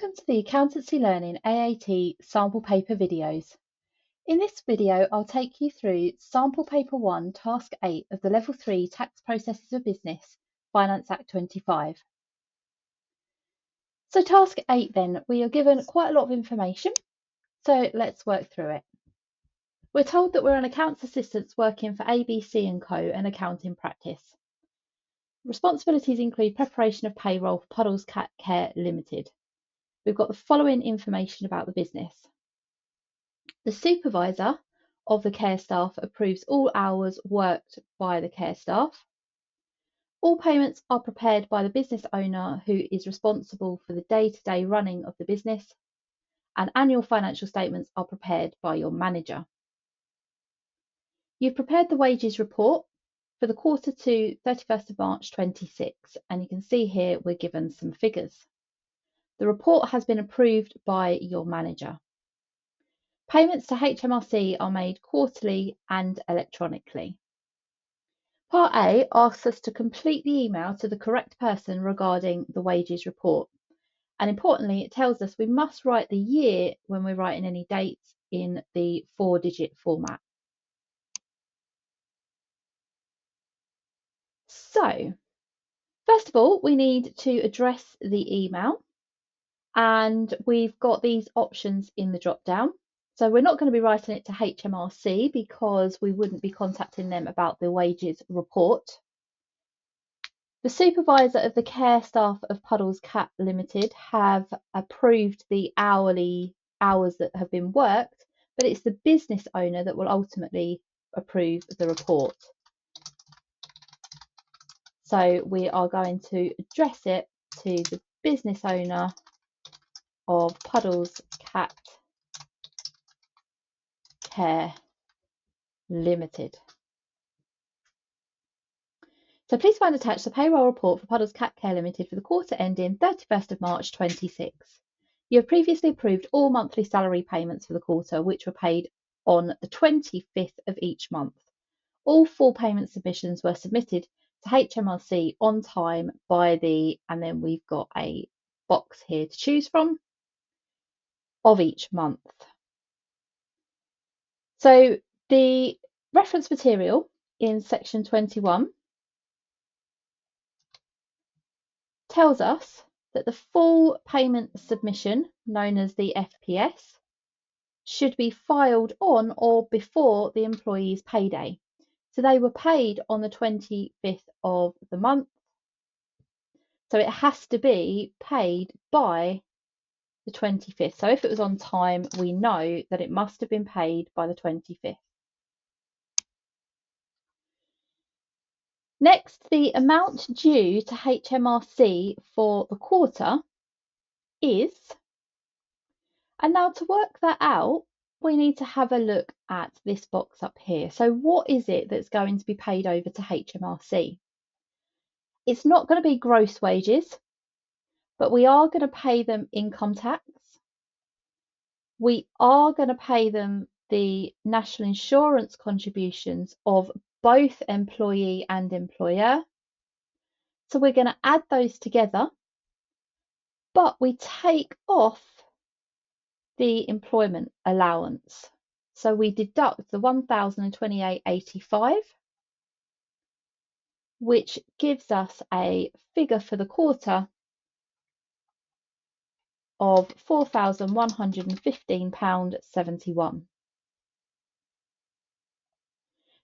Welcome to the Accountancy Learning AAT sample paper videos. In this video, I'll take you through sample paper 1, task 8 of the level 3 tax processes of business, Finance Act 25. So task 8 then, we are given quite a lot of information. So let's work through it. We're told that we're an accounts assistants working for ABC & Co, an accounting practice. Responsibilities include preparation of payroll for Puddles Cat Care Limited. We've got the following information about the business. The supervisor of the care staff approves all hours worked by the care staff. All payments are prepared by the business owner who is responsible for the day-to-day running of the business, and annual financial statements are prepared by your manager. You've prepared the wages report for the quarter to 31st of March 26, and you can see here we're given some figures. The report has been approved by your manager. Payments to HMRC are made quarterly and electronically. Part A asks us to complete the email to the correct person regarding the wages report. And importantly, it tells us we must write the year when we're writing any dates in the 4-digit format. So, first of all, we need to address the email. And we've got these options in the drop down. So we're not going to be writing it to HMRC because we wouldn't be contacting them about the wages report. The supervisor of the care staff of Puddles Cat Limited have approved the hourly hours that have been worked, but it's the business owner that will ultimately approve the report. So we are going to address it to the business owner of Puddles Cat Care Limited. So please find attached the payroll report for Puddles Cat Care Limited for the quarter ending 31st of March 26. You have previously approved all monthly salary payments for the quarter, which were paid on the 25th of each month. All full payment submissions were submitted to HMRC on time by the, and then we've got a box here to choose from, of each month. So the reference material in section 21 tells us that the full payment submission, known as the FPS, should be filed on or before the employee's payday. So they were paid on the 25th of the month. So it has to be paid by the 25th. So if it was on time, we know that it must have been paid by the 25th. Next, the amount due to HMRC for the quarter is, and now to work that out, we need to have a look at this box up here. So what is it that's going to be paid over to HMRC? It's not going to be gross wages, but we are going to pay them income tax. We are going to pay them the national insurance contributions of both employee and employer. So we're going to add those together, but we take off the employment allowance. So we deduct the 1,028.85, which gives us a figure for the quarter of £4,115.71.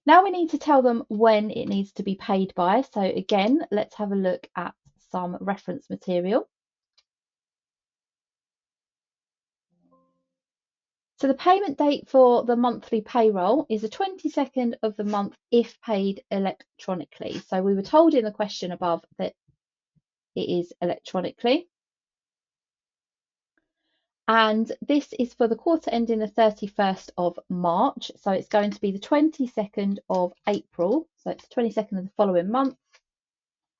Now we need to tell them when it needs to be paid by. So again, let's have a look at some reference material. So the payment date for the monthly payroll is the 22nd of the month if paid electronically. So we were told in the question above that it is electronically. And this is for the quarter ending the 31st of March. So it's going to be the 22nd of April. So it's the 22nd of the following month.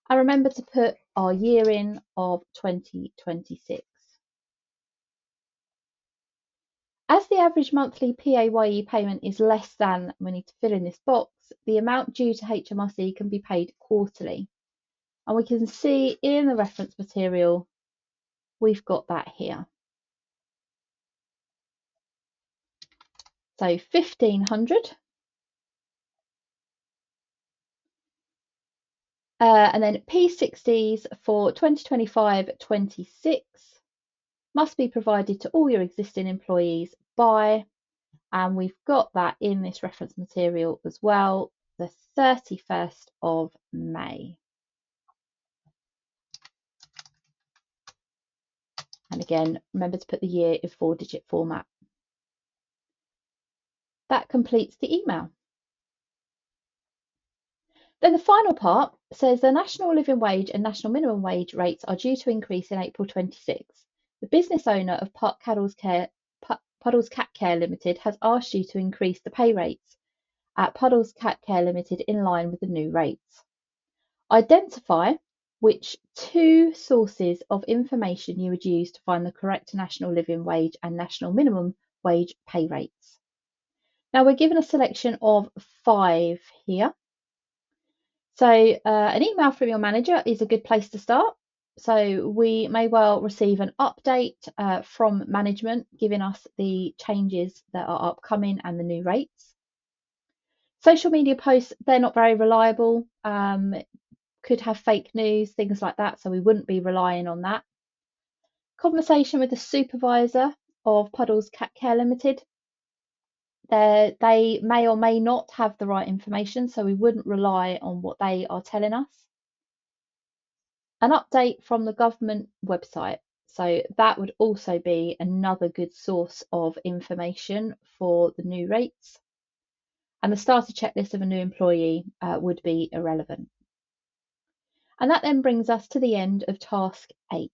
And remember to put our year in of 2026. As the average monthly PAYE payment is less than, we need to fill in this box, the amount due to HMRC can be paid quarterly. And we can see in the reference material we've got that here. So 1,500. And then P60s for 2025-26 must be provided to all your existing employees by, and we've got that in this reference material as well, the 31st of May. And again, remember to put the year in 4-digit format. That completes the email. Then the final part says the national living wage and national minimum wage rates are due to increase in April 26. The business owner of Puddles Cat Care Limited has asked you to increase the pay rates at Puddles Cat Care Limited in line with the new rates. Identify which two sources of information you would use to find the correct national living wage and national minimum wage pay rates. Now we're given a selection of 5 here. So an email from your manager is a good place to start. So we may well receive an update from management giving us the changes that are upcoming and the new rates. Social media posts, they're not very reliable, could have fake news, things like that, so we wouldn't be relying on that. Conversation with the supervisor of Puddles Cat Care Limited. They may or may not have the right information, so we wouldn't rely on what they are telling us. An update from the government website. So that would also be another good source of information for the new rates. And the starter checklist of a new employee would be irrelevant. And that then brings us to the end of task 8.